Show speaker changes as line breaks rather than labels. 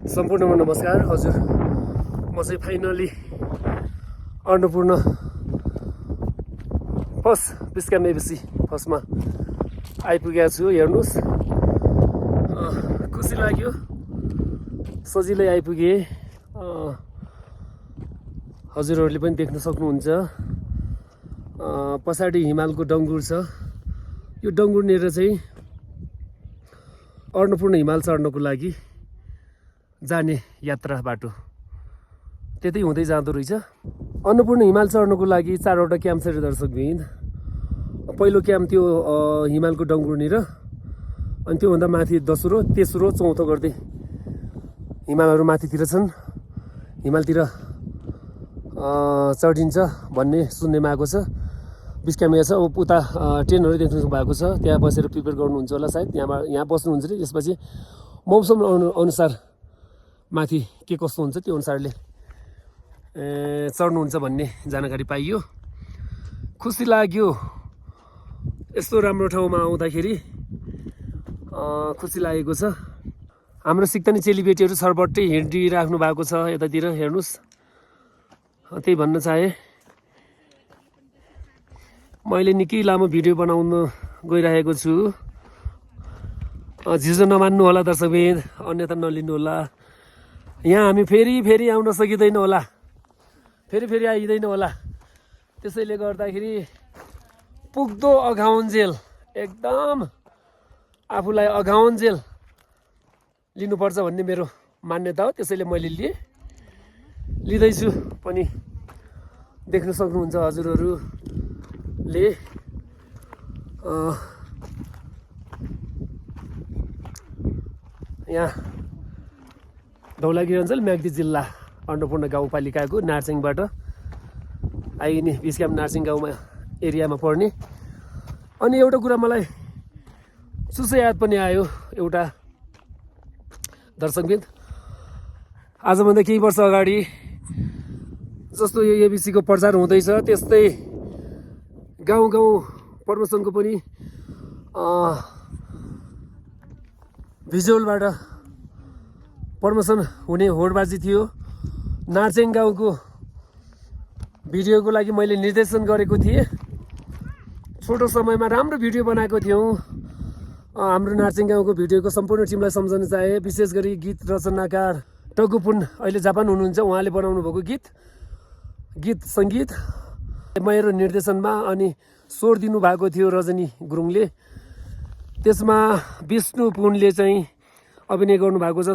सम्पूर्णमा नमस्कार हजुर। म चाहिँ फाइनली अन्नपूर्ण फर्स्ट पिस्काम एबिसी फर्स्टमा आइपुगेको छु। हेर्नुहोस्, खुसी लाग्यो, सजिलै आइपुगे। हजुरहरूले पनि देख्न सक्नुहुन्छ, पछाडि हिमालको डङ्गुर छ। यो डङ्गुरनेर चाहिँ अन्नपूर्ण हिमाल चढ्नको लागि जाने यात्रा बाटो त्यतै हुँदै जाँदो रहेछ। अन्नपूर्ण हिमाल चढ्नको लागि 4वटा क्याम्प छ दर्शकबिन। पहिलो क्याम्प त्यो हिमालको डङ्गुरनिर, अनि त्योभन्दा माथि दोस्रो, तेस्रो, चौथो गर्दै हिमालहरू माथितिर छन्। हिमालतिर चढिन्छ भन्ने सुन्नेमा आएको छ। बिस्क्याममा छ उता ट्रेनहरू देख्नु भएको छ, त्यहाँ बसेर प्रिपेयर गर्नुहुन्छ होला सायद। यहाँ बस्नुहुन्छ अरे, त्यसपछि मौसम अनुसार माथि के कस्तो हुन्छ त्यो अनुसारले चढ्नुहुन्छ भन्ने जानकारी पाइयो। खुसी लाग्यो यस्तो राम्रो ठाउँमा आउँदाखेरि, खुसी लागेको छ। हाम्रो सिक्तानी चेलीबेटीहरू छरबट्टै हिँडिराख्नु भएको छ यतातिर, हेर्नुहोस्। त्यही भन्न चाहे। मैले निकै लामो भिडियो बनाउन गइरहेको छु। झिझो नमान्नु होला दर्शकबिन, अन्यथा नलिनु होला। यहाँ हामी फेरि आउन सकिँदैन होला, फेरि आइँदैन होला। त्यसैले गर्दाखेरि पुग्दो अघाउन्जेल एकदम आफूलाई अघाउन्जेल लिनुपर्छ भन्ने मेरो मान्यता हो। त्यसैले मैले लिँदैछु पनि। देख्न सक्नुहुन्छ हजुरहरूले। यहाँ धौलागिरी अञ्चल म्याग्दी जिल्ला अन्नपूर्ण गाउँपालिकाको नार्सिङबाट आइने बिस्क्याम नार्सिङ गाउँमा एरियामा पर्ने। अनि एउटा कुरा मलाई सुसै याद पनि आयो। एउटा दर्शकबिन, आजभन्दा केही वर्ष अगाडि जस्तो यो एबिसीको प्रचार हुँदैछ, त्यस्तै गाउँ प्रमोसनको पनि भिजुअलबाट प्रमोसन हुने होडबाजी थियो। नार्सिङ गाउँको भिडियोको लागि मैले निर्देशन गरेको थिएँ। छोटो समयमा राम्रो भिडियो बनाएको थियौँ। हाम्रो नार्सिङ गाउँको भिडियोको सम्पूर्ण टिमलाई सम्झन चाहे। विशेष गरी गीत रचनाकार टगुपुन अहिले जापान हुनुहुन्छ, उहाँले बनाउनु भएको गीत सङ्गीत मेरो निर्देशनमा, अनि स्वर दिनुभएको थियो रजनी गुरुङले। त्यसमा विष्णु पुनले चाहिँ अभिनय गर्नुभएको छ।